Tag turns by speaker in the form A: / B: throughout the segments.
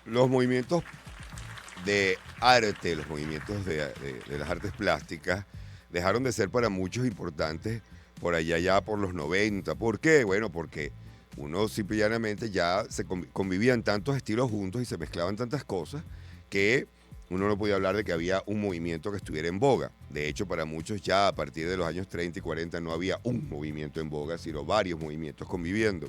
A: los movimientos de arte, los movimientos de las artes plásticas, dejaron de ser para muchos importantes por allá ya por los 90. ¿Por qué? Bueno, porque uno simple y llanamente ya se convivían tantos estilos juntos y se mezclaban tantas cosas que uno no podía hablar de que había un movimiento que estuviera en boga. De hecho, para muchos ya a partir de los años 30 y 40 no había un movimiento en boga, sino varios movimientos conviviendo.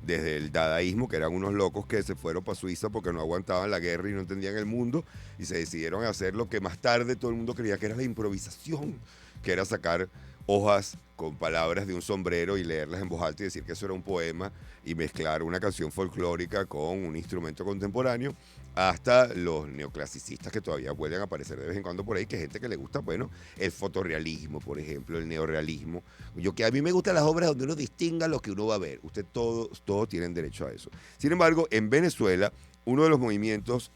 A: Desde el dadaísmo, que eran unos locos que se fueron para Suiza porque no aguantaban la guerra y no entendían el mundo, y se decidieron a hacer lo que más tarde todo el mundo creía que era la improvisación, que era sacar hojas con palabras de un sombrero y leerlas en voz alta y decir que eso era un poema y mezclar una canción folclórica con un instrumento contemporáneo, hasta los neoclasicistas que todavía vuelven a aparecer de vez en cuando por ahí, que hay gente que le gusta, bueno, el fotorrealismo, por ejemplo, el neorrealismo. Yo que a mí me gustan las obras donde uno distinga lo que uno va a ver. Usted todos tienen derecho a eso. Sin embargo, en Venezuela, uno de los movimientos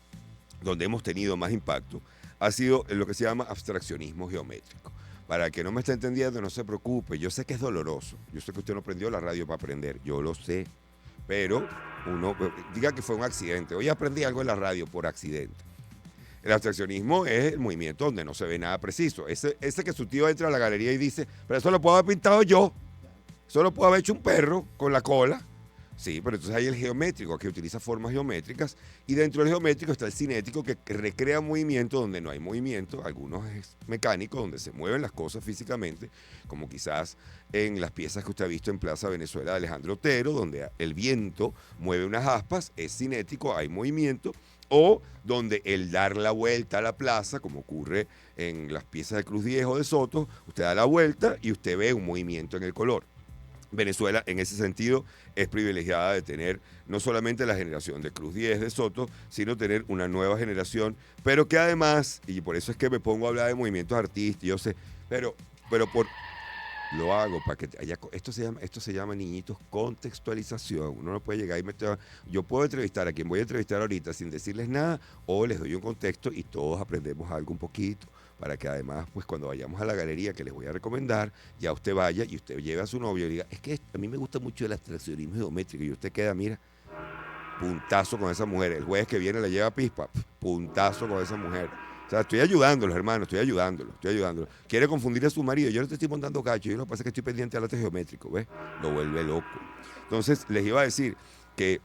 A: donde hemos tenido más impacto ha sido lo que se llama abstraccionismo geométrico. Para el que no me está entendiendo, no se preocupe. Yo sé que es doloroso. Yo sé que usted no prendió la radio para aprender. Yo lo sé. Pero uno, diga que fue un accidente. Hoy aprendí algo en la radio por accidente. El abstraccionismo es el movimiento donde no se ve nada preciso. Ese que su tío entra a la galería y dice, pero eso lo puedo haber pintado yo. Eso lo puedo haber hecho un perro con la cola. Sí, pero entonces hay el geométrico que utiliza formas geométricas y dentro del geométrico está el cinético que recrea movimiento donde no hay movimiento, algunos es mecánico donde se mueven las cosas físicamente, como quizás en las piezas que usted ha visto en Plaza Venezuela de Alejandro Otero, donde el viento mueve unas aspas, es cinético, hay movimiento, o donde el dar la vuelta a la plaza, como ocurre en las piezas de Cruz Diez o de Soto, usted da la vuelta y usted ve un movimiento en el color. Venezuela, en ese sentido, es privilegiada de tener no solamente la generación de Cruz Diez de Soto, sino tener una nueva generación, pero que además, y por eso es que me pongo a hablar de movimientos artísticos, yo sé, pero por lo hago para que haya, esto se llama niñitos contextualización. Uno no puede llegar y meter, yo puedo entrevistar a quien voy a entrevistar ahorita sin decirles nada, o les doy un contexto y todos aprendemos algo un poquito, para que además, pues cuando vayamos a la galería que les voy a recomendar, ya usted vaya y usted lleve a su novio y diga, es que a mí me gusta mucho el abstraccionismo geométrico, y usted queda, mira, puntazo con esa mujer. El jueves que viene le lleva pispa, puntazo con esa mujer. O sea, estoy ayudándolo, hermano, estoy ayudándolo. Quiere confundir a su marido. Yo no te estoy montando cacho. Yo lo que pasa es que estoy pendiente al arte geométrico, ¿ves? Lo vuelve loco. Entonces, les iba a decir que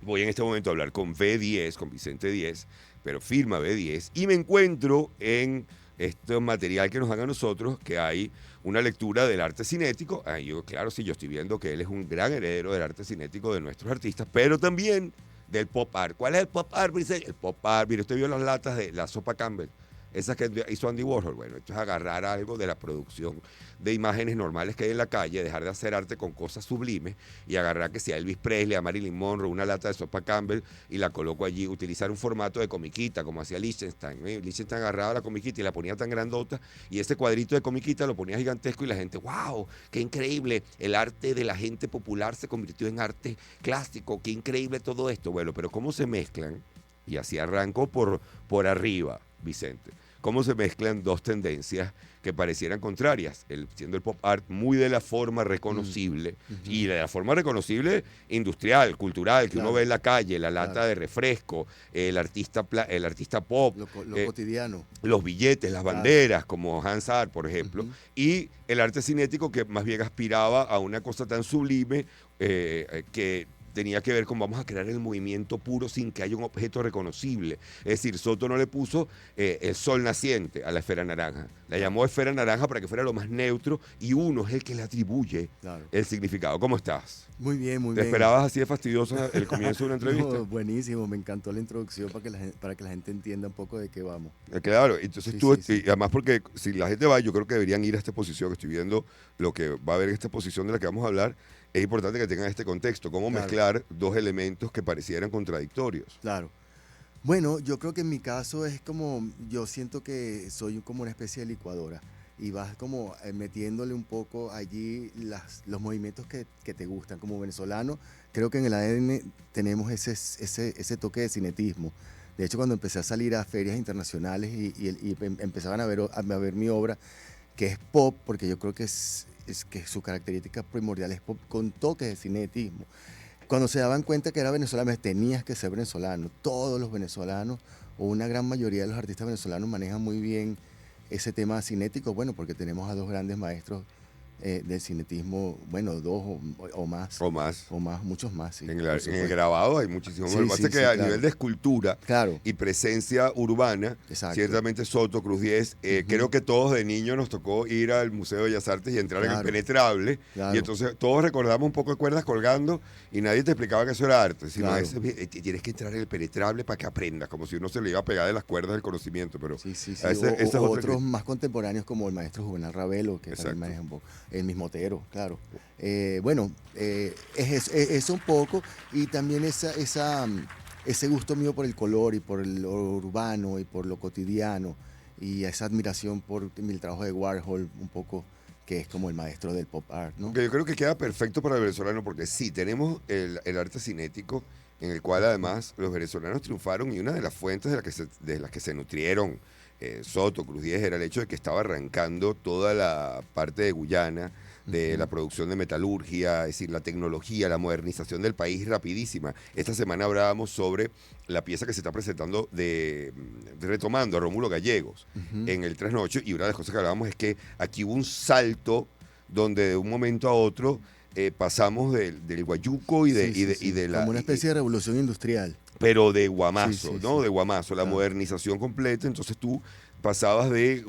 A: voy en este momento a hablar con V10, con Vicente 10, pero firma V10, y me encuentro en este material que nos hagan nosotros, que hay una lectura del arte cinético. Yo, claro, sí, yo estoy viendo que él es un gran heredero del arte cinético de nuestros artistas, pero también del pop art. ¿Cuál es el pop art, Vicente? El pop art, mire, usted vio las latas de la sopa Campbell, esas que hizo Andy Warhol. Bueno, esto es agarrar algo de la producción de imágenes normales que hay en la calle, dejar de hacer arte con cosas sublimes y agarrar que sea Elvis Presley, a Marilyn Monroe, una lata de sopa Campbell y la coloco allí, utilizar un formato de comiquita como hacía Liechtenstein. Liechtenstein agarraba la comiquita y la ponía tan grandota y ese cuadrito de comiquita lo ponía gigantesco y la gente, wow, qué increíble, el arte de la gente popular se convirtió en arte clásico, qué increíble todo esto. Bueno, pero ¿cómo se mezclan? Y así arranco por arriba, Vicente. ¿Cómo se mezclan dos tendencias que parecieran contrarias? Siendo el pop art muy de la forma reconocible y de la forma reconocible industrial, cultural, que uno ve en la calle, la lata de refresco, el artista pop,
B: lo cotidiano.
A: los billetes, las banderas, como Hans Art, por ejemplo, y el arte cinético que más bien aspiraba a una cosa tan sublime que tenía que ver con vamos a crear el movimiento puro sin que haya un objeto reconocible. Es decir, Soto no le puso el sol naciente a la esfera naranja. La llamó esfera naranja para que fuera lo más neutro y uno es el que le atribuye el significado. ¿Cómo estás?
B: Muy bien, muy
A: ¿Te
B: bien.
A: esperabas así de fastidiosa el comienzo de una entrevista?
B: No, buenísimo, me encantó la introducción para que la gente entienda un poco de qué vamos.
A: Claro, entonces
B: Sí,
A: tú,
B: sí, sí.
A: y además porque si la gente va, yo creo que deberían ir a esta exposición, que estoy viendo lo que va a haber en esta exposición de la que vamos a hablar, es importante que tengan este contexto, cómo mezclar dos elementos que parecieran contradictorios.
B: Claro. Bueno, yo creo que en mi caso es como, yo siento que soy como una especie de licuadora y vas como metiéndole un poco allí los movimientos que te gustan. Como venezolano, creo que en el ADN tenemos ese toque de cinetismo. De hecho, cuando empecé a salir a ferias internacionales y empezaban a ver mi obra, que es pop, porque yo creo que es que su característica primordial es pop con toques de cinetismo. cuando se daban cuenta que era venezolano, tenías que ser venezolano. Todos los venezolanos, o una gran mayoría de los artistas venezolanos, manejan muy bien ese tema cinético, bueno, porque tenemos a dos grandes maestros del cinetismo, bueno, dos o más.
A: O más.
B: Muchos más, sí.
A: En el grabado hay muchísimos.
B: Sí,
A: Lo que pasa
B: sí,
A: es que
B: sí,
A: a
B: claro.
A: nivel de escultura
B: Claro.
A: y presencia urbana,
B: Exacto.
A: ciertamente Soto, Cruz 10, creo que todos de niños nos tocó ir al Museo de Bellas Artes y entrar en el
B: Claro.
A: Penetrable.
B: Claro.
A: Y entonces todos recordamos un poco de cuerdas colgando y nadie te explicaba que eso era arte. Sino
B: Claro.
A: tienes que entrar en el Penetrable para que aprendas, como si uno se le iba a pegar de las cuerdas del conocimiento. Pero
B: Sí, sí, sí.
A: esa es otra
B: Otros más contemporáneos como el maestro Juvenal Ravelo, que
A: Exacto.
B: también maneja un poco. El mismo Otero, claro. Es eso un poco. Y también ese gusto mío por el color y por lo urbano y por lo cotidiano. Y esa admiración por el trabajo de Warhol, un poco, que es como el maestro del pop art, ¿no?
A: Que yo creo que queda perfecto para el venezolano porque sí, tenemos el arte cinético en el cual además los venezolanos triunfaron y una de las fuentes de las que se nutrieron Soto, Cruz 10 era el hecho de que estaba arrancando toda la parte de Guyana, de la producción de metalurgia, es decir, la tecnología, la modernización del país rapidísima. Esta semana hablábamos sobre la pieza que se está presentando retomando a Rómulo Gallegos en el Trasnocho, y una de las cosas que hablábamos es que aquí hubo un salto donde de un momento a otro pasamos del guayuco y de la...
B: Como una especie de revolución industrial.
A: Pero de guamazo,
B: Sí, sí,
A: ¿no?
B: sí.
A: De guamazo, la
B: Claro.
A: modernización completa. Entonces tú pasabas de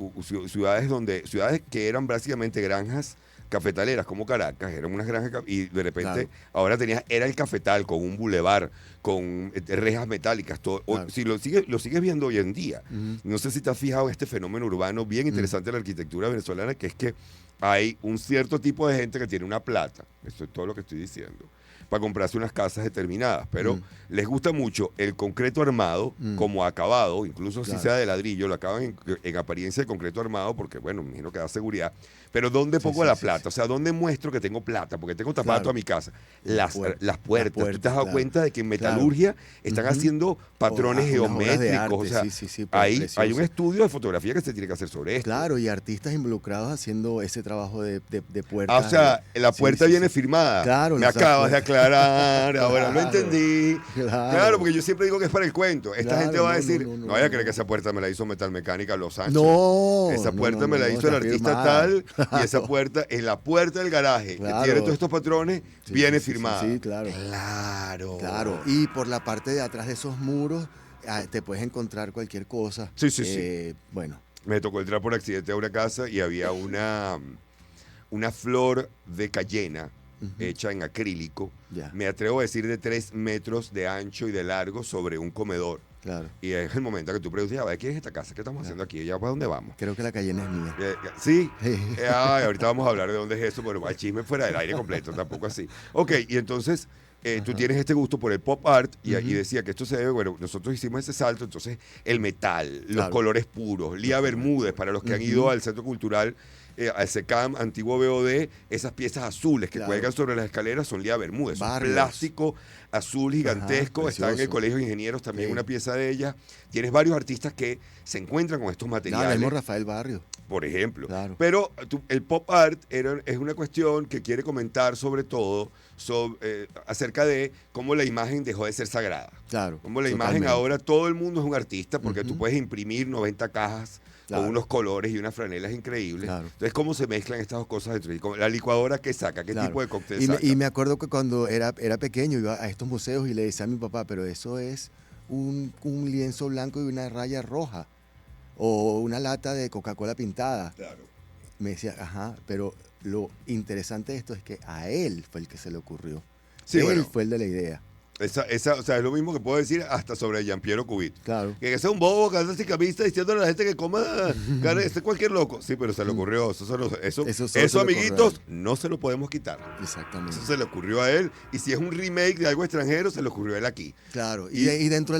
A: ciudades que eran básicamente granjas cafetaleras como Caracas, eran unas granjas y de repente
B: Claro.
A: ahora era el cafetal con un bulevar, con rejas metálicas, todo.
B: Claro.
A: Si lo sigues viendo hoy en día.
B: Ujú.
A: No sé si te has fijado en este fenómeno urbano bien interesante de la arquitectura venezolana, que es que hay un cierto tipo de gente que tiene una plata, eso es todo lo que estoy diciendo, para comprarse unas casas determinadas, pero les gusta mucho el concreto armado como acabado, incluso si
B: Claro.
A: sea de ladrillo, lo acaban en apariencia de concreto armado, porque bueno, me imagino que da seguridad, pero ¿dónde
B: Sí,
A: pongo
B: sí,
A: la
B: sí,
A: plata?
B: sí.
A: O sea, ¿dónde muestro que tengo plata? Porque tengo tapado
B: Claro.
A: toda mi casa. Las
B: Las
A: puertas. ¿Tú te has dado
B: claro.
A: cuenta de que en
B: Claro.
A: metalurgia están
B: Ujú.
A: haciendo patrones
B: Unas obras de
A: geométricos?
B: arte,
A: O sea,
B: sí,
A: hay un
B: precioso.
A: estudio de fotografía que se tiene que hacer sobre esto.
B: Claro, y artistas involucrados haciendo ese trabajo de puertas.
A: O sea, la
B: Sí,
A: puerta
B: sí,
A: viene
B: sí.
A: firmada.
B: Claro,
A: Me
B: las
A: acabas de
B: puertas.
A: aclarar, ahora lo
B: Claro,
A: entendí. Claro, porque yo siempre digo que es para el cuento. Esta gente
B: Claro,
A: va a
B: no,
A: decir,
B: no,
A: no,
B: no,
A: vaya a
B: no,
A: creer que
B: no.
A: esa puerta me la hizo Metalmecánica Los Sánchez.
B: No,
A: Esa puerta me la hizo el
B: está
A: artista
B: firmada.
A: tal, y esa puerta, en la puerta del garaje, que
B: Claro.
A: tiene todos estos patrones,
B: Sí,
A: viene
B: sí, sí,
A: firmada.
B: sí, claro.
A: Claro.
B: Claro, y por la parte de atrás de esos muros te puedes encontrar cualquier cosa.
A: Sí, sí, sí.
B: Bueno,
A: Me tocó entrar por accidente a una casa y había una flor de cayena hecha en acrílico.
B: Ya.
A: Me atrevo a decir de 3 metros de ancho y de largo sobre un comedor.
B: claro.
A: Y es el momento que tú preguntas, a ver, ¿qué es esta casa? ¿Qué estamos haciendo aquí? ¿Ya para dónde vamos?
B: Creo que la cayena es mía.
A: Sí, ay, ahorita vamos a hablar de dónde es eso, pero hay chisme fuera del aire completo, tampoco así. Ok, y entonces tú tienes este gusto por el pop art y decía que esto se debe, bueno, nosotros hicimos ese salto, entonces el metal, los
B: Claro.
A: colores puros, Lía Bermúdez, para los que han ido al Centro Cultural, al SECAM, antiguo BOD, esas piezas azules que
B: Claro.
A: cuelgan sobre las escaleras son Lía Bermúdez, un
B: Barrios.
A: plástico azul gigantesco,
B: Ajá,
A: está en el
B: precioso.
A: Colegio de Ingenieros también
B: Sí.
A: una pieza de ella. Tienes varios artistas que se encuentran con estos
B: No,
A: materiales,
B: mismo Rafael Barrio.
A: por ejemplo.
B: Claro.
A: Pero el pop art es una cuestión que quiere comentar sobre todo acerca de cómo la imagen dejó de ser sagrada.
B: Claro.
A: Como la imagen
B: totalmente.
A: ahora, todo el mundo es un artista porque tú
B: Ujú.
A: puedes imprimir 90 cajas
B: Claro.
A: con unos colores y unas franelas increíbles.
B: Claro.
A: Entonces, ¿cómo se mezclan estas dos cosas dentro? Y la licuadora, ¿qué saca? ¿Qué
B: Claro.
A: tipo de cóctel
B: Y me,
A: saca?
B: y me acuerdo que cuando era pequeño iba a estos museos y le decía a mi papá, pero eso es un lienzo blanco y una raya roja. O una lata de Coca-Cola pintada.
A: Claro.
B: Me decía, ajá, pero lo interesante de esto es que a él fue el que se le ocurrió.
A: Sí,
B: él
A: bueno.
B: fue el de la idea.
A: O sea, es lo mismo que puedo decir hasta sobre Giampiero Cubit.
B: Claro.
A: Que ese es un bobo que anda sin camisa diciéndole a la gente que coma carne, este es cualquier loco. Sí, pero se le ocurrió. Eso
B: Eso se le
A: amiguitos,
B: ocurrió
A: no se lo podemos quitar.
B: Exactamente.
A: Eso se le ocurrió a él. Y si es un remake de algo extranjero, se le ocurrió a él aquí.
B: Claro,
A: Y-
B: y dentro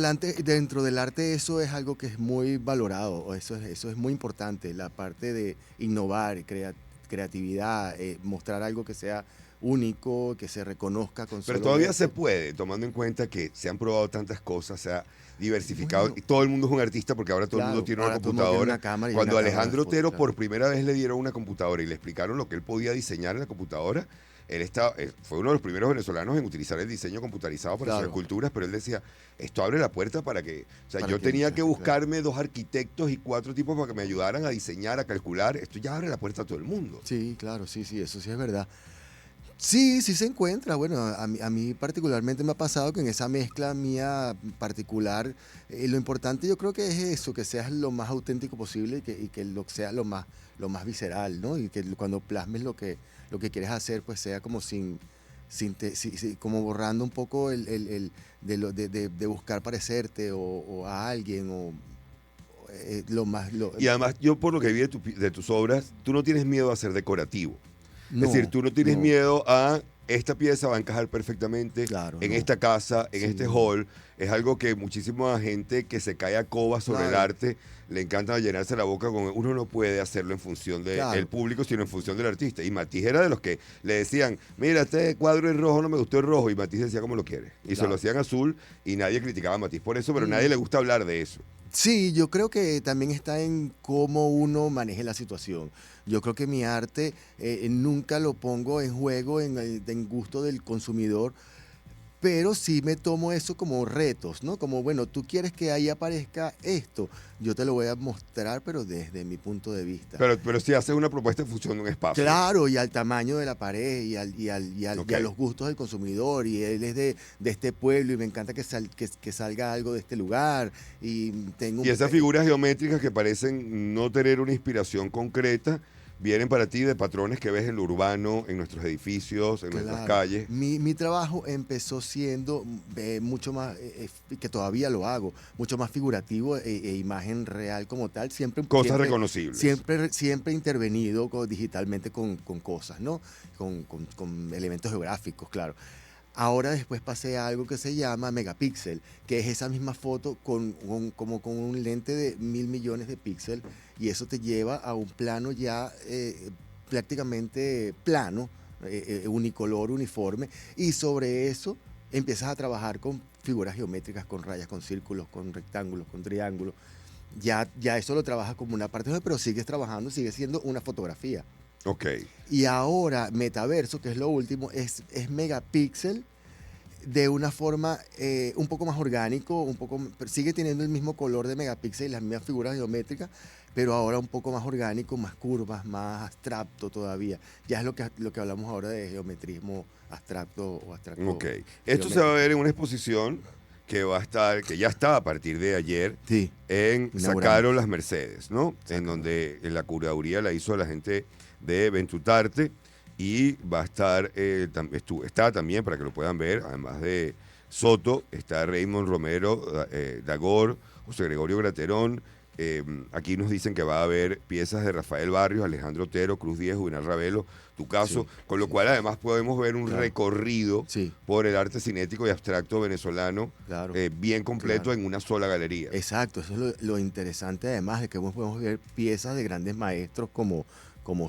B: del arte eso es algo que es muy valorado, o eso es muy importante, la parte de innovar, creatividad, mostrar algo que sea único, que se reconozca con
A: Pero
B: solo
A: todavía
B: verse.
A: se puede, tomando en cuenta que se han probado tantas cosas, se ha diversificado.
B: Bueno.
A: Y todo el mundo es un artista porque ahora todo el
B: Claro,
A: mundo tiene una
B: ahora todo el mundo tiene
A: computadora.
B: una cámara y
A: Cuando
B: una cámara
A: Alejandro
B: de foto,
A: Otero
B: claro.
A: por primera vez le dieron una computadora y le explicaron lo que él podía diseñar en la computadora, fue uno de los primeros venezolanos en utilizar el diseño computarizado para sus
B: Claro.
A: esculturas, pero él decía, esto abre la puerta para que, o sea,
B: Para
A: yo
B: que
A: tenía
B: mucha
A: que
B: gente, claro.
A: buscarme 2 arquitectos y 4 tipos para que me ayudaran a diseñar, a calcular, esto ya abre la puerta a todo el mundo.
B: Sí, claro, sí, sí, eso sí es verdad. Sí, sí se encuentra. Bueno, a mí particularmente me ha pasado que en esa mezcla mía particular, lo importante yo creo que es eso, que seas lo más auténtico posible y que sea lo más visceral, ¿no? Y que cuando plasmes lo que quieres hacer, pues sea como como borrando un poco de buscar parecerte o a alguien lo más...
A: Y además, yo por lo que vi de tus obras, tú no tienes miedo a ser decorativo. Es decir,
B: no,
A: tú no tienes
B: no,
A: miedo a esta pieza va a encajar perfectamente
B: claro,
A: en
B: no.
A: esta casa, en este
B: Sí,
A: hall. Es algo que muchísima gente que se cae a coba sobre el
B: claro,
A: arte le encanta llenarse la boca con. Uno no puede hacerlo en función del
B: claro.
A: público, sino en función del artista. Y Matisse era de los que le decían, mira, este cuadro en rojo no me gustó el rojo. Y Matisse decía cómo lo quiere. Y se lo
B: Claro.
A: hacían azul y nadie criticaba a Matisse por eso, pero a nadie
B: Mm,
A: le gusta hablar de eso.
B: sí, yo creo que también está en cómo uno maneje la situación. Yo creo que mi arte nunca lo pongo en juego en gusto del consumidor, pero sí me tomo eso como retos, ¿no? Como, bueno, tú quieres que ahí aparezca esto, yo te lo voy a mostrar, pero desde mi punto de vista.
A: Pero si haces una propuesta en función de un espacio.
B: Claro, y al tamaño de la pared
A: Ok.
B: y a los gustos del consumidor. Y él es de este pueblo y me encanta que salga algo de este lugar. Y tengo
A: Y esas figuras geométricas que parecen no tener una inspiración concreta, vienen para ti de patrones que ves en lo urbano, en nuestros edificios, en nuestras
B: Claro,
A: calles.
B: mi trabajo empezó siendo mucho más, que todavía lo hago, mucho más figurativo e imagen real como tal,
A: Cosas reconocibles.
B: siempre intervenido digitalmente con cosas, ¿no? Con elementos geográficos, claro. Ahora después pasé a algo que se llama megapíxel, que es esa misma foto como con un lente de 1.000 millones de píxeles y eso te lleva a un plano ya prácticamente plano, unicolor, uniforme, y sobre eso empiezas a trabajar con figuras geométricas, con rayas, con círculos, con rectángulos, con triángulos. Ya eso lo trabajas como una parte, pero sigues trabajando, sigue siendo una fotografía.
A: Ok.
B: Y ahora Metaverso, que es lo último, es megapíxel de una forma un poco más orgánico, sigue teniendo el mismo color de megapíxel y las mismas figuras geométricas, pero ahora un poco más orgánico, más curvas, más abstracto todavía. Ya es lo que hablamos ahora de geometrismo abstracto o abstracto
A: Ok. Esto se va a
B: geométrico.
A: ver en una exposición que ya está a partir de ayer
B: Sí,
A: en
B: inauguramos.
A: Sacaron las Mercedes, ¿no? En
B: Exactamente.
A: donde la curaduría la hizo la gente de Ventutarte y va a estar, está también, para que lo puedan ver, además de Soto, está Raymond Romero, Dagor, José Gregorio Graterón. Aquí nos dicen que va a haber piezas de Rafael Barrios, Alejandro Otero, Cruz Diez, Juvenal Ravelo, tu caso,
B: Sí,
A: con lo
B: sí,
A: cual
B: sí, sí.
A: además podemos ver un
B: Claro.
A: recorrido
B: Sí,
A: por el arte cinético y abstracto venezolano
B: claro,
A: bien completo
B: claro.
A: en una sola galería.
B: Exacto, eso es lo interesante además de que podemos ver piezas de grandes maestros como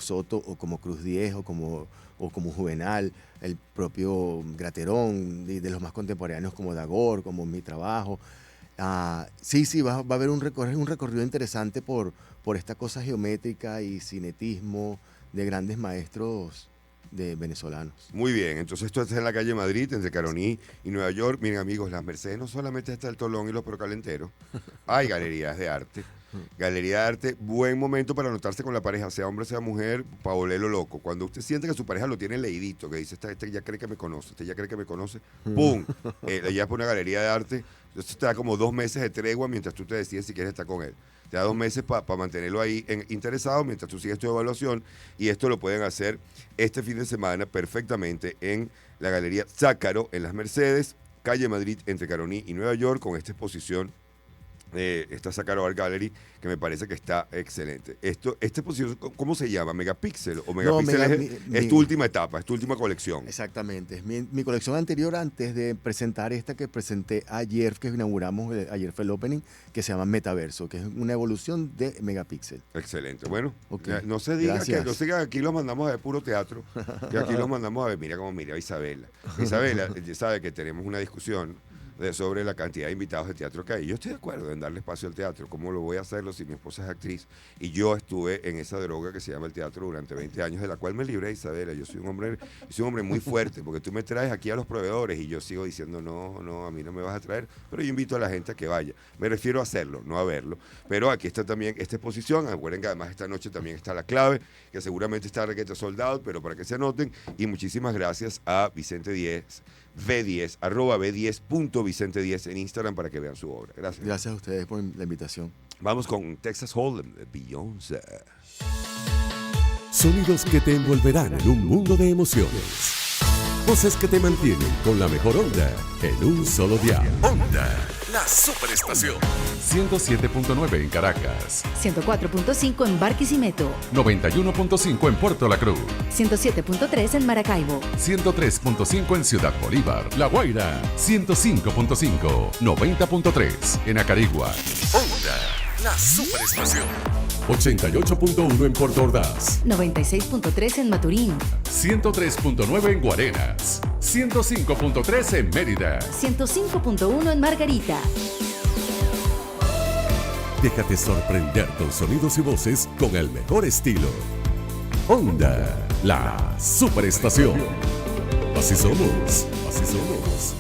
B: Soto o como Cruz Diez o como Juvenal, el propio Graterón, de los más contemporáneos como Dagor, como mi trabajo. Sí, sí, va a haber un recorrido interesante por esta cosa geométrica y cinetismo de grandes maestros de venezolanos.
A: Muy bien, entonces esto está en la calle Madrid, entre Caroní y Nueva York. Miren amigos, las Mercedes no solamente está el Tolón y los Procalenteros, hay galerías de arte. Galería de arte, buen momento para anotarse con la pareja, sea hombre, sea mujer, paolelo loco. Cuando usted siente que su pareja lo tiene leidito, que dice, este ya cree que me conoce, este ya cree que me conoce, ¡pum! Le llevas por una galería de arte, entonces te da como 2 meses de tregua mientras tú te decides si quieres estar con él. Te da 2 meses para mantenerlo ahí interesado mientras tú sigues tu evaluación y esto lo pueden hacer este fin de semana perfectamente en la Galería Zácaro, en Las Mercedes, calle Madrid, entre Caroní y Nueva York, con esta exposición esta Zácaro Art Gallery, que me parece que está excelente. Esta exposición, ¿cómo se llama? ¿Megapíxel? ¿O
B: No,
A: Megapíxel es tu última etapa, es tu última colección?
B: exactamente. Es mi colección anterior antes de presentar esta que presenté ayer, que inauguramos, ayer fue el opening, que se llama Metaverso, que es una evolución de Megapixel.
A: Excelente. Bueno,
B: Ok,
A: no se diga
B: gracias.
A: no se diga que aquí los mandamos a ver puro teatro, que aquí los mandamos a ver, mira cómo mira Isabela. Isabela, ya sabe que tenemos una discusión sobre la cantidad de invitados de teatro que hay. Yo estoy de acuerdo en darle espacio al teatro. ¿Cómo lo voy a hacerlo si mi esposa es actriz? Y yo estuve en esa droga que se llama el teatro durante 20 años, de la cual me libré, Isabela. Yo soy un hombre muy fuerte, porque tú me traes aquí a los proveedores y yo sigo diciendo, no, a mí no me vas a traer, pero yo invito a la gente a que vaya. Me refiero a hacerlo, no a verlo. Pero aquí está también esta exposición. Recuerden que además esta noche también está La Clave, que seguramente está requete soldado, pero para que se anoten. Y muchísimas gracias a Vicente 10, V10, @V10.Vicente10 en Instagram para que vean su obra. Gracias.
B: Gracias a ustedes por la invitación.
A: Vamos con Texas Hold'em de Beyoncé.
C: Sonidos que te envolverán en un mundo de emociones. Voces que te mantienen con la mejor onda en un solo dial. Onda, la superestación. 107.9 en Caracas.
D: 104.5 en Barquisimeto.
C: 91.5 en Puerto La Cruz.
D: 107.3 en Maracaibo.
C: 103.5 en Ciudad Bolívar, La Guaira. 105.5, 90.3 en Acarigua. Onda, la superestación. 88.1 en Puerto Ordaz.
D: 96.3 en Maturín.
C: 103.9 en Guarenas. 105.3 en Mérida.
D: 105.1 en Margarita.
C: Déjate sorprender con sonidos y voces con el mejor estilo. Onda, la superestación. Así somos, así somos.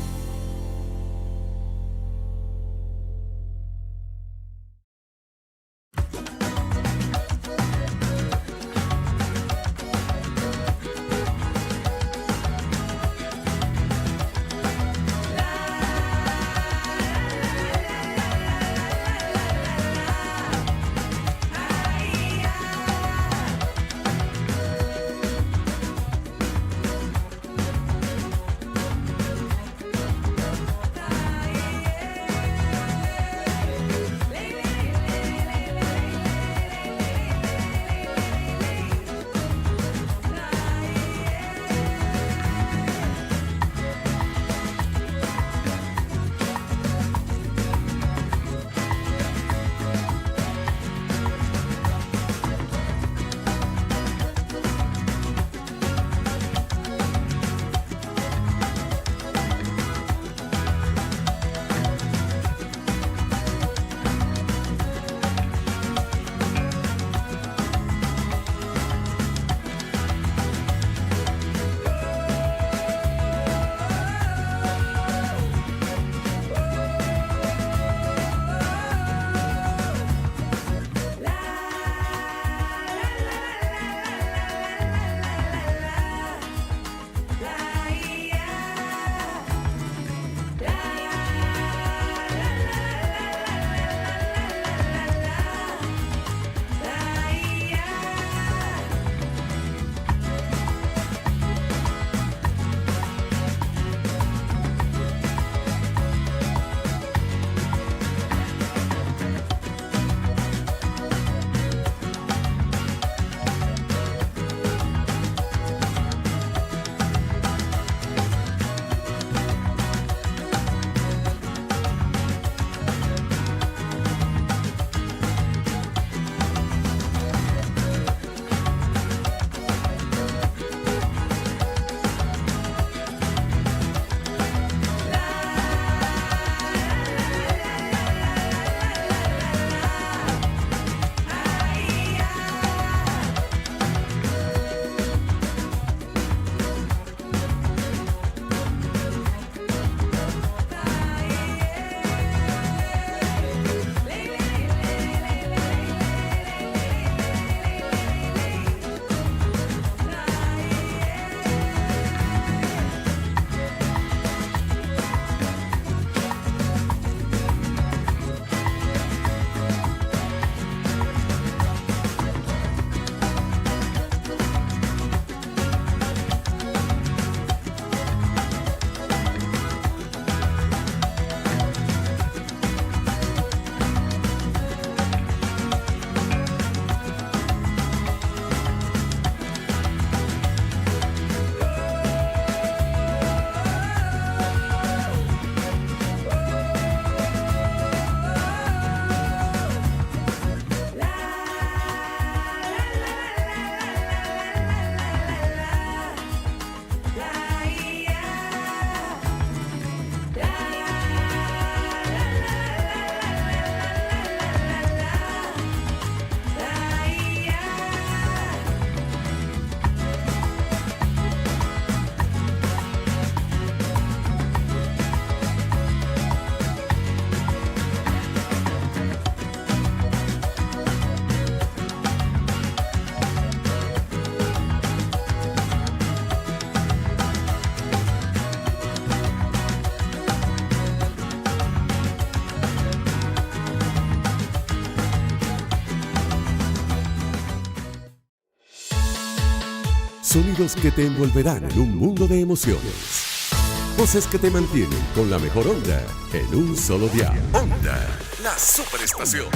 C: Sonidos que te envolverán en un mundo de emociones. Voces que te mantienen con la mejor onda en un solo dial. Onda, la superestación.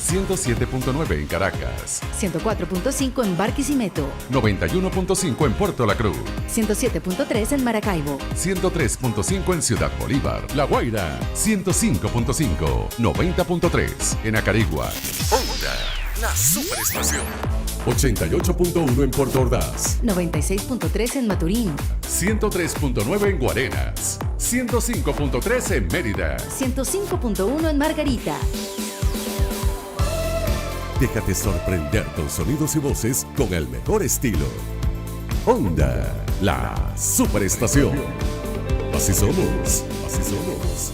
C: 107.9 en Caracas.
D: 104.5 en Barquisimeto.
C: 91.5 en Puerto La Cruz.
D: 107.3 en Maracaibo.
C: 103.5 en Ciudad Bolívar. La Guaira. 105.5. 90.3 en Acarigua. Onda, la superestación. 88.1 en Puerto Ordaz.
D: 96.3 en Maturín.
C: 103.9 en Guarenas. 105.3 en Mérida.
D: 105.1 en Margarita.
C: Déjate sorprender con sonidos y voces con el mejor estilo. Onda, la superestación. Así somos, así somos.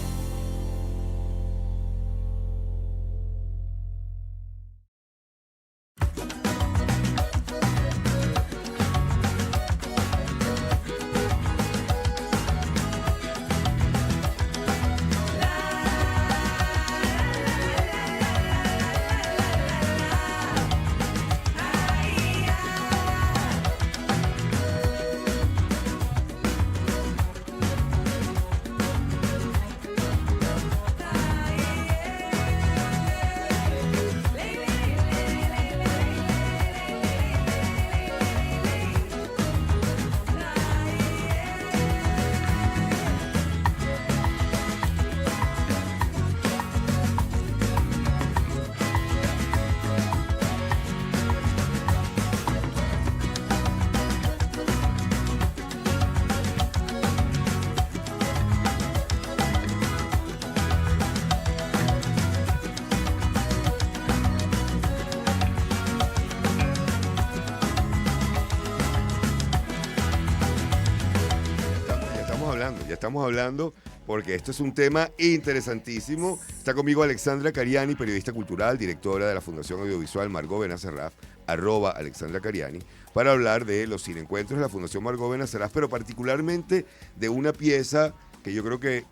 A: Ya estamos hablando porque esto es un tema interesantísimo. Está conmigo Alexandra Cariani, periodista cultural, directora de la Fundación Audiovisual Margot Benacerraf, @Alexandra Cariani, para hablar de los cineencuentros de la Fundación Margot Benacerraf, pero particularmente de una pieza que yo creo que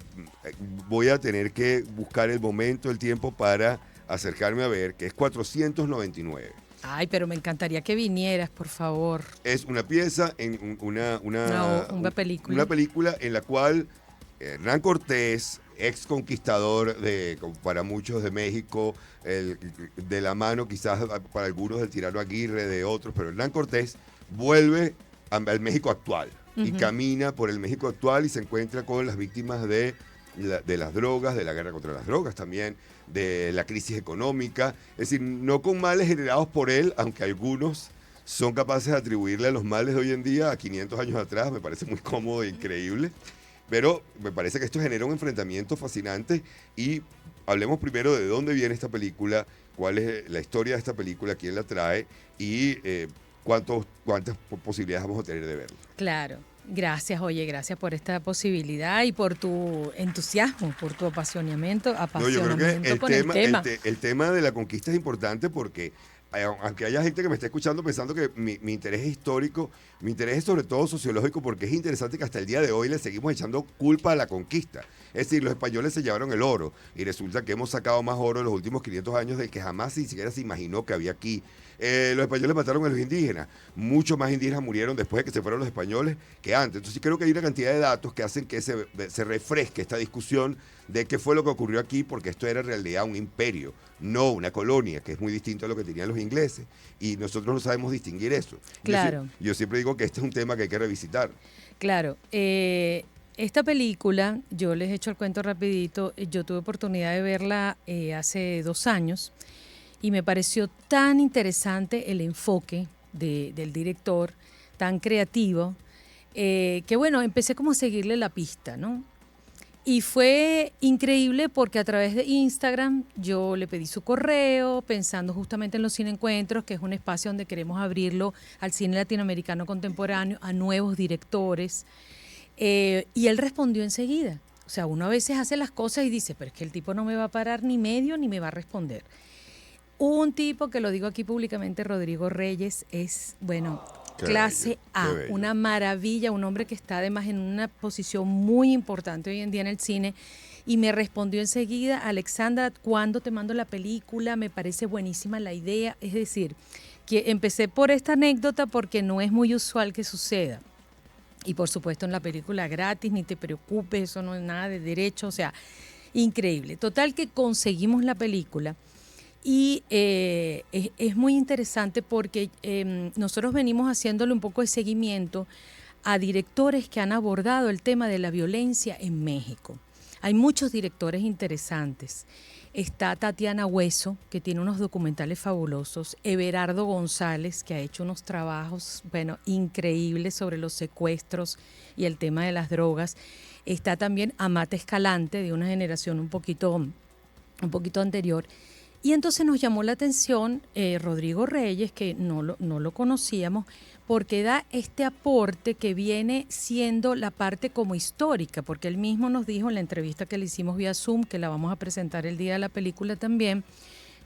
A: voy a tener que buscar el momento, el tiempo para acercarme a ver, que es 499.
E: Ay, pero me encantaría que vinieras, por favor.
A: Es una pieza en una
E: película.
A: Una película en la cual Hernán Cortés, ex conquistador para muchos de México, de la mano quizás para algunos del tirano Aguirre, de otros, pero Hernán Cortés vuelve al México actual y camina por el México actual y se encuentra con las víctimas de las drogas, de la guerra contra las drogas también, de la crisis económica, es decir, no con males generados por él, aunque algunos son capaces de atribuirle a los males de hoy en día a 500 años atrás, me parece muy cómodo e increíble, pero me parece que esto genera un enfrentamiento fascinante y hablemos primero de dónde viene esta película, cuál es la historia de esta película, quién la trae y cuántas posibilidades vamos a tener de verla.
E: Claro. Gracias, oye, gracias por esta posibilidad y por tu entusiasmo, por tu apasionamiento
A: No, yo creo que
E: con el tema.
A: El tema de la conquista es importante porque aunque haya gente que me esté escuchando pensando que mi interés es histórico, mi interés es sobre todo sociológico porque es interesante que hasta el día de hoy le seguimos echando culpa a la conquista. Es decir, los españoles se llevaron el oro y resulta que hemos sacado más oro en los últimos 500 años del que jamás ni siquiera se imaginó que había aquí. Los españoles mataron a los indígenas. Muchos más indígenas murieron después de que se fueron los españoles que antes. Entonces creo que hay una cantidad de datos que hacen que se refresque esta discusión de qué fue lo que ocurrió aquí, porque esto era en realidad un imperio, no una colonia, que es muy distinto a lo que tenían los ingleses. Y nosotros no sabemos distinguir eso.
E: Claro.
A: Yo siempre digo que este es un tema que hay que revisitar.
E: Claro. Esta película, yo les echo el cuento rapidito, yo tuve oportunidad de verla hace 2 años y me pareció tan interesante el enfoque del director, tan creativo, que bueno, empecé como a seguirle la pista, ¿no? Y fue increíble porque a través de Instagram yo le pedí su correo, pensando justamente en los cineencuentros, que es un espacio donde queremos abrirlo al cine latinoamericano contemporáneo, a nuevos directores. Y él respondió enseguida. O sea, uno a veces hace las cosas y dice, pero es que el tipo no me va a parar ni medio ni me va a responder. Un tipo que lo digo aquí públicamente, Rodrigo Reyes, es, bueno, clase A, una maravilla, un hombre que está además en una posición muy importante hoy en día en el cine. Y me respondió enseguida, Alexandra, ¿cuándo te mando la película? Me parece buenísima la idea. Es decir, que empecé por esta anécdota porque no es muy usual que suceda. Y por supuesto en la película gratis, ni te preocupes, eso no es nada de derecho, o sea, increíble. Total que conseguimos la película y es muy interesante porque nosotros venimos haciéndole un poco de seguimiento a directores que han abordado el tema de la violencia en México. Hay muchos directores interesantes. Está Tatiana Hueso, que tiene unos documentales fabulosos. Everardo González, que ha hecho unos trabajos, bueno, increíbles sobre los secuestros y el tema de las drogas. Está también Amate Escalante, de una generación un poquito anterior. Y entonces nos llamó la atención Rodrigo Reyes, que no lo conocíamos, porque da este aporte que viene siendo la parte como histórica, porque él mismo nos dijo en la entrevista que le hicimos vía Zoom, que la vamos a presentar el día de la película también,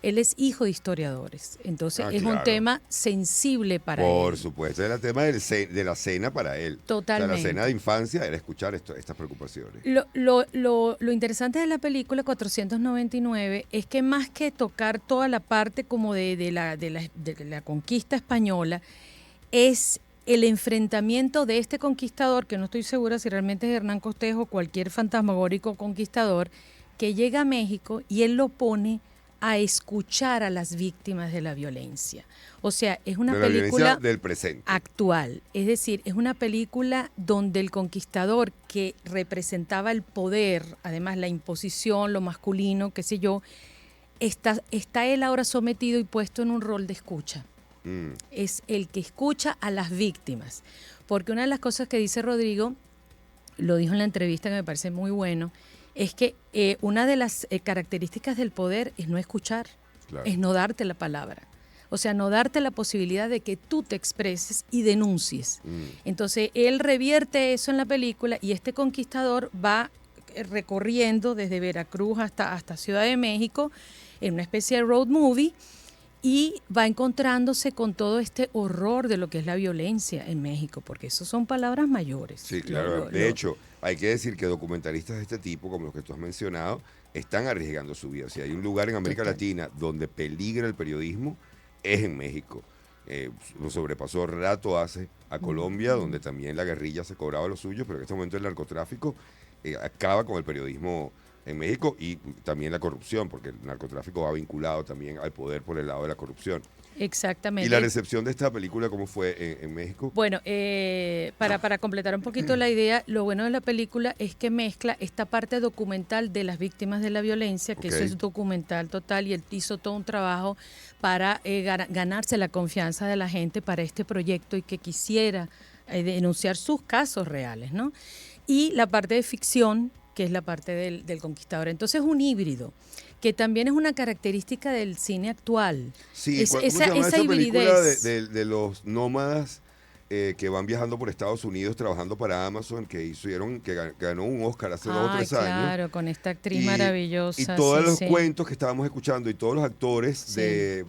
E: él es hijo de historiadores, entonces es un tema sensible para él.
A: Por supuesto, era el tema de la cena para él.
E: Totalmente.
A: O sea, la cena de infancia era escuchar estas preocupaciones.
E: Lo interesante de la película 499 es que más que tocar toda la parte como de la conquista española, es el enfrentamiento de este conquistador, que no estoy segura si realmente es Hernán Cortés o cualquier fantasmagórico conquistador, que llega a México y él lo pone a escuchar a las víctimas de la violencia. O sea, es una película
A: del presente
E: actual, es decir, es una película donde el conquistador, que representaba el poder, además la imposición, lo masculino, qué sé yo, está él ahora sometido y puesto en un rol de escucha. Es el que escucha a las víctimas, porque una de las cosas que dice Rodrigo, lo dijo en la entrevista que me parece muy bueno, es que una de las características del poder es no escuchar, claro, es no darte la palabra, o sea, no darte la posibilidad de que tú te expreses y denuncies. Entonces él revierte eso en la película y este conquistador va recorriendo desde Veracruz hasta Ciudad de México en una especie de road movie, y va encontrándose con todo este horror de lo que es la violencia en México, porque eso son palabras mayores.
A: Sí, claro. De hecho, hay que decir que documentalistas de este tipo, como los que tú has mencionado, están arriesgando su vida. Si hay un lugar en América Latina donde peligra el periodismo, es en México. Lo sobrepasó rato hace a Colombia, donde también la guerrilla se cobraba lo suyo, pero en este momento el narcotráfico acaba con el periodismo en México, y también la corrupción, porque el narcotráfico va vinculado también al poder por el lado de la corrupción.
E: Exactamente.
A: ¿Y la recepción de esta película cómo fue en México?
E: Bueno, para completar un poquito la idea, lo bueno de la película es que mezcla esta parte documental de las víctimas de la violencia, que eso es documental total, y él hizo todo un trabajo para ganarse la confianza de la gente para este proyecto y que quisiera denunciar sus casos reales, ¿no? Y la parte de ficción, que es la parte del conquistador. Entonces es un híbrido, que también es una característica del cine actual.
A: Sí, ¿cómo se llama esa película de los nómadas que van viajando por Estados Unidos trabajando para Amazon, que ganó un Oscar hace 2 o 3 años?
E: Claro, con esta actriz maravillosa.
A: Y todos los cuentos que estábamos escuchando y todos los actores de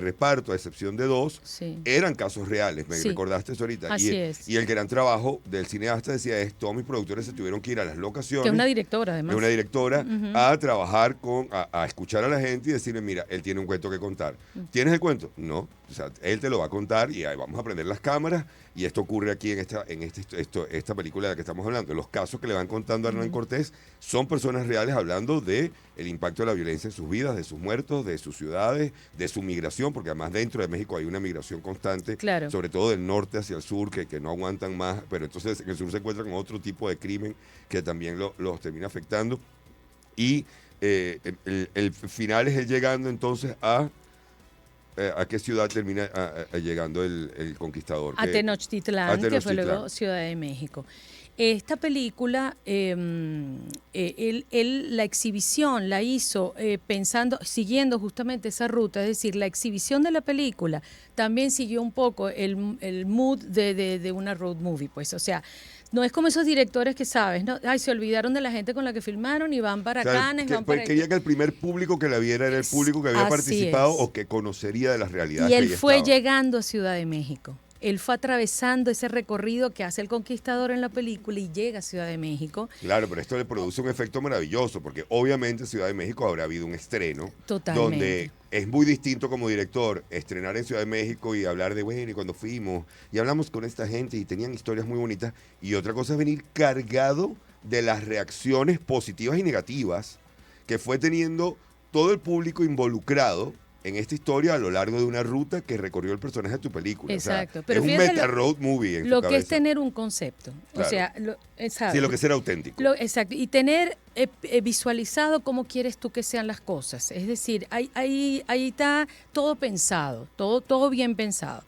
A: reparto, a excepción de 2, eran casos reales. Me recordaste eso ahorita.
E: Así es.
A: Y el gran trabajo del cineasta, decía, todos mis productores se tuvieron que ir a las locaciones.
E: Que es una directora, además.
A: Es una directora, a trabajar a escuchar a la gente y decirle, mira, él tiene un cuento que contar. ¿Tienes el cuento? No. O sea, él te lo va a contar y ahí vamos a prender las cámaras, y esto ocurre aquí en esta película de la que estamos hablando. Los casos que le van contando a Hernán Cortés son personas reales hablando de el impacto de la violencia en sus vidas, de sus muertos, de sus ciudades, de su migración, porque además dentro de México hay una migración constante, sobre todo del norte hacia el sur, que no aguantan más, pero entonces en el sur se encuentran con otro tipo de crimen que también los termina afectando. Y el final es él llegando entonces ¿a qué ciudad termina llegando el conquistador?
E: A Tenochtitlán, que fue luego Ciudad de México. Esta película, la exhibición la hizo siguiendo justamente esa ruta, es decir, la exhibición de la película también siguió un poco el mood de una road movie, pues, o sea, no es como esos directores que sabes, ¿no? Ay, se olvidaron de la gente con la que filmaron y van para Cannes, van para...
A: Quería que el primer público que la viera era el público que había participado o que conocería de las realidades.
E: Y él fue llegando a Ciudad de México. él fue atravesando ese recorrido que hace el conquistador en la película y llega a Ciudad de México.
A: Claro, pero esto le produce un efecto maravilloso, porque obviamente en Ciudad de México habrá habido un estreno.
E: Totalmente.
A: Donde es muy distinto como director estrenar en Ciudad de México y hablar de, bueno, y cuando fuimos, y hablamos con esta gente y tenían historias muy bonitas. Y otra cosa es venir cargado de las reacciones positivas y negativas que fue teniendo todo el público involucrado en esta historia a lo largo de una ruta que recorrió el personaje de tu película.
E: Exacto.
A: O sea,
E: Pero
A: es un
E: fíjate
A: meta road movie en
E: lo
A: tu
E: que
A: cabeza.
E: es tener un concepto.
A: Claro.
E: O sea,
A: Sí, lo que es ser auténtico.
E: Exacto. Y tener visualizado cómo quieres tú que sean las cosas. Es decir, ahí está todo pensado, todo bien pensado.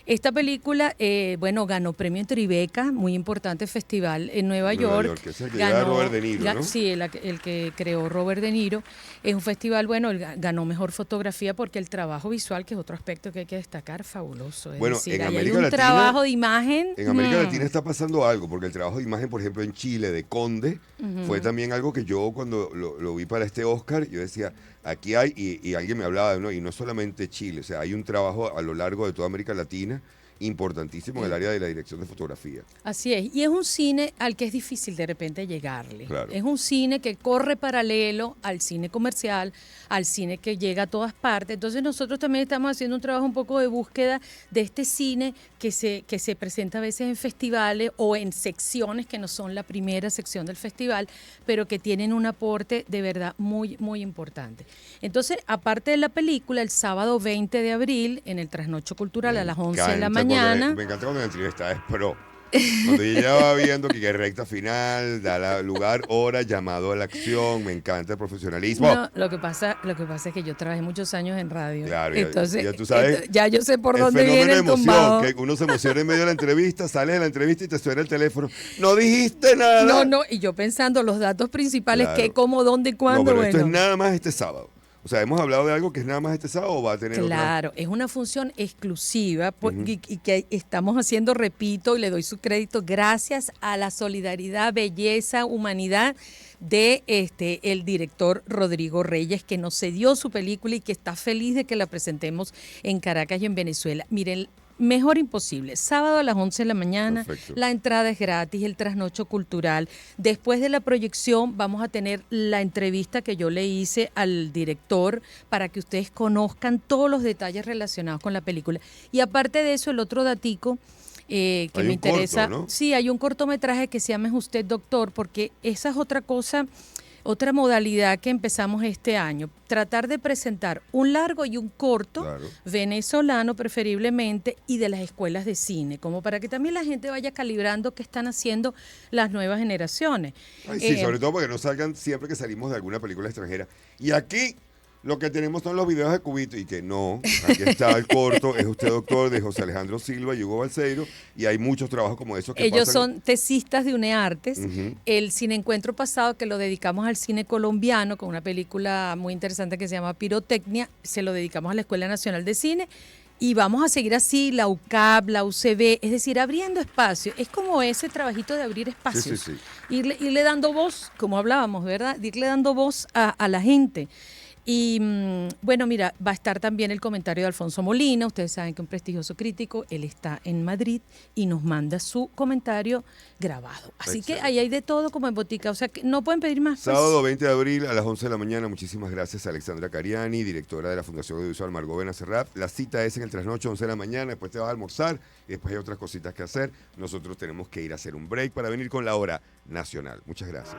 E: Esta película, bueno, ganó premio en Tribeca, muy importante festival en Nueva York.
A: Que es el que lleva Robert De Niro, ¿no?
E: Sí, el que creó Robert De Niro. Es un festival, bueno, ganó mejor fotografía porque el trabajo visual, que es otro aspecto que hay que destacar, fabuloso. Es
A: Bueno,
E: decir,
A: en
E: ahí
A: América
E: hay un
A: Latina,
E: trabajo de imagen.
A: En América Latina está pasando algo, porque el trabajo de imagen, por ejemplo, en Chile, de Conde, fue también algo que yo cuando lo vi para este Oscar, yo decía, aquí hay, y alguien me hablaba, ¿no? Y no solamente Chile, o sea, hay un trabajo a lo largo de toda América Latina importantísimo en el área de la dirección de fotografía.
E: Así es, y es un cine al que es difícil de repente llegarle.
A: Claro.
E: Es un cine que corre paralelo al cine comercial, al cine que llega a todas partes. Entonces nosotros también estamos haciendo un trabajo un poco de búsqueda de este cine que se presenta a veces en festivales o en secciones que no son la primera sección del festival, pero que tienen un aporte de verdad muy, muy importante. Entonces, aparte de la película, el sábado 20 de abril, en el Trasnocho Cultural a las 11 de la mañana.
A: Me encanta cuando la entrevista es pro. Cuando yo ya va viendo que recta final, da lugar, hora, llamado a la acción, me encanta el profesionalismo.
E: No, lo que pasa es que yo trabajé muchos años en radio.
A: Claro,
E: entonces,
A: ya tú sabes,
E: ya yo sé por
A: el
E: dónde
A: fenómeno
E: viene
A: de
E: el
A: emoción,
E: tumbado.
A: que uno se emociona en medio de la entrevista, sales de la entrevista y te suena el teléfono. No dijiste nada.
E: No, y yo pensando los datos principales,
A: Claro.
E: qué, cómo, dónde y cuándo.
A: No, pero
E: bueno.
A: esto es nada más este sábado. O sea, hemos hablado de algo que es nada más este sábado o va a tener
E: Claro, es una función exclusiva y que estamos haciendo, repito, y le doy su crédito, gracias a la solidaridad, belleza, humanidad de el director Rodrigo Reyes, que nos cedió su película y que está feliz de que la presentemos en Caracas y en Venezuela. Miren, mejor imposible. Sábado a las 11 de la mañana,
A: Perfecto.
E: La entrada es gratis, el trasnocho cultural. Después de la proyección vamos a tener la entrevista que yo le hice al director para que ustedes conozcan todos los detalles relacionados con la película. Y aparte de eso, el otro datico que
A: Hay
E: me
A: un corto,
E: interesa.
A: ¿no?
E: Sí, hay un cortometraje que se llama Es usted doctor, porque esa es otra cosa. Otra modalidad que empezamos este año, tratar de presentar un largo y un corto,
A: Claro.
E: venezolano preferiblemente, y de las escuelas de cine, como para que también la gente vaya calibrando qué están haciendo las nuevas generaciones.
A: Ay, sí, sobre todo porque no salgan siempre que salimos de alguna película extranjera. Y aquí lo que tenemos son los videos de Cubito y que no, aquí está el corto, Es usted doctor, de José Alejandro Silva y Hugo Balseiro, y hay muchos trabajos como esos que
E: Ellos
A: pasan.
E: son tesistas de UNEARTES.
A: Ujú.
E: El Cine Encuentro pasado, que lo dedicamos al cine colombiano, con una película muy interesante que se llama Pirotecnia, se lo dedicamos a la Escuela Nacional de Cine. Y vamos a seguir así, la UCAP, la UCB, es decir, abriendo espacio. Es como ese trabajito de abrir espacios.
A: Sí.
E: Irle dando voz, como hablábamos, ¿verdad? De irle dando voz a la gente. Y bueno, mira, va a estar también el comentario de Alfonso Molina. Ustedes saben que un prestigioso crítico, él está en Madrid y nos manda su comentario grabado. Así
A: Excelente.
E: que ahí hay de todo como en botica. O sea, que no pueden pedir más. pues.
A: Sábado 20 de abril a las 11 de la mañana. Muchísimas gracias a Alexandra Cariani, directora de la Fundación Audiovisual Margot Benacerrap. La cita es en el trasnocho, 11 de la mañana. Después te vas a almorzar y después hay otras cositas que hacer. Nosotros tenemos que ir a hacer un break para venir con la hora nacional. Muchas gracias.